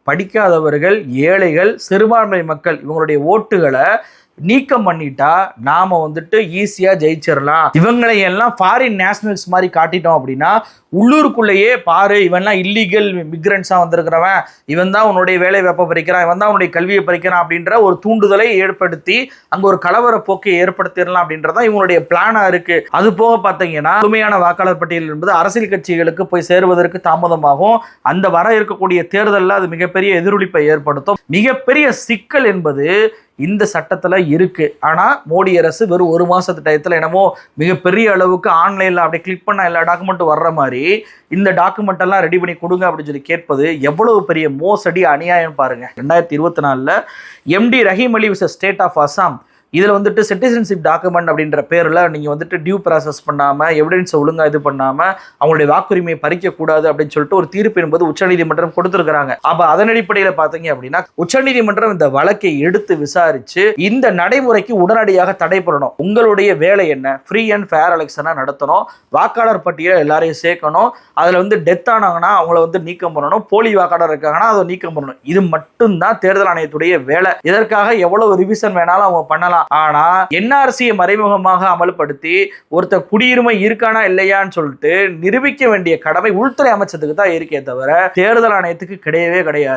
படிக்காதவர்கள், ஏழைகள், சிறுபான்மை மக்கள் இவங்களுடைய ஓட்டுகளை நீக்கம் பண்ணிட்டா நாம வந்துட்டு ஈஸியா ஜெயிச்சிடலாம். இவங்களை எல்லாம் ஃபாரின் நேஷனல்ஸ் மாதிரி காட்டிட்டோம் அப்படின்னா உள்ளூருக்குள்ளேயே பாரு இவன்லாம் இல்லீகல் மிக்ரண்ட்ஸா வந்திருக்கிறவன், இவன் தான் உன்னுடைய வேலை வாய்ப்பை பறிக்கிறான், இவன் தான் உன்னுடைய கல்வியை பறிக்கிறான் அப்படின்ற ஒரு தூண்டுதலை ஏற்படுத்தி அங்க ஒரு கலவர போக்கை ஏற்படுத்திடலாம் அப்படின்றதான் இவங்களுடைய பிளானா இருக்கு. அது போக பார்த்தீங்கன்னா முழுமையான வாக்காளர் பட்டியல் என்பது அரசியல் கட்சிகளுக்கு போய் சேருவதற்கு தாமதமாகும். அந்த வர இருக்கக்கூடிய தேர்தலில் அது மிகப்பெரிய எதிரொலிப்பை ஏற்படுத்தும். மிகப்பெரிய சிக்கல் என்பது இந்த சட்டத்துல இருக்கு. ஆனா மோடி அரசு வெறும் ஒரு மாசத்து டயத்துல என்னமோ மிகப்பெரிய அளவுக்கு ஆன்லைன்ல அப்படியே கிளிக் பண்ண எல்லா டாக்குமெண்ட்டும் வர்ற மாதிரி இந்த டாக்குமெண்ட் எல்லாம் ரெடி பண்ணி கொடுங்க அப்படின்னு சொல்லி கேட்பது எவ்வளவு பெரிய மோசடி, அநியாயம் பாருங்க. 2024 MD Rahim Ali vs state of Assam, இதில் வந்துட்டு சிட்டிசன்ஷிப் டாக்குமெண்ட் அப்படின்ற பேரில் நீங்கள் வந்துட்டு டியூ ப்ராசஸ் பண்ணாமல், எவிடன்ஸை ஒழுங்காக இது பண்ணாமல் அவங்களுடைய வாக்குரிமையை பறிக்கக்கூடாது அப்படின்னு சொல்லிட்டு ஒரு தீர்ப்பு என்பது உச்சநீதிமன்றம் கொடுத்துருக்காங்க. அப்போ அதன் அடிப்படையில் பார்த்தீங்க அப்படின்னா உச்சநீதிமன்றம் இந்த வழக்கை எடுத்து விசாரித்து இந்த நடைமுறைக்கு உடனடியாக தடை பண்ணணும். உங்களுடைய வேலை என்ன? ஃப்ரீ அண்ட் ஃபேர் எலெக்ஷனாக நடத்தணும், வாக்காளர் பட்டியலை எல்லாரையும் சேர்க்கணும், அதில் வந்து டெத் ஆனாங்கன்னா அவங்கள வந்து நீக்கம் பண்ணணும், போலி வாக்காளர் இருக்காங்கன்னா அதை நீக்கம் பண்ணணும். இது மட்டும்தான் தேர்தல் ஆணையத்துடைய வேலை. இதற்காக எவ்வளவு ரிவிஷன் வேணாலும் அவங்க பண்ணலாம். ஆனா என்ஆர்சியை மறைமுகமாக அமல்படுத்தி ஒருத்தர் குடியுரிமை இருக்கானா இல்லையான்னு சொல்லிட்டு நிரூபிக்க வேண்டிய கடமை உள்துறை அமைச்சத்துக்கு தான் இருக்கே தவிர தேர்தல் ஆணையத்துக்கு கிடையவே கிடையாது.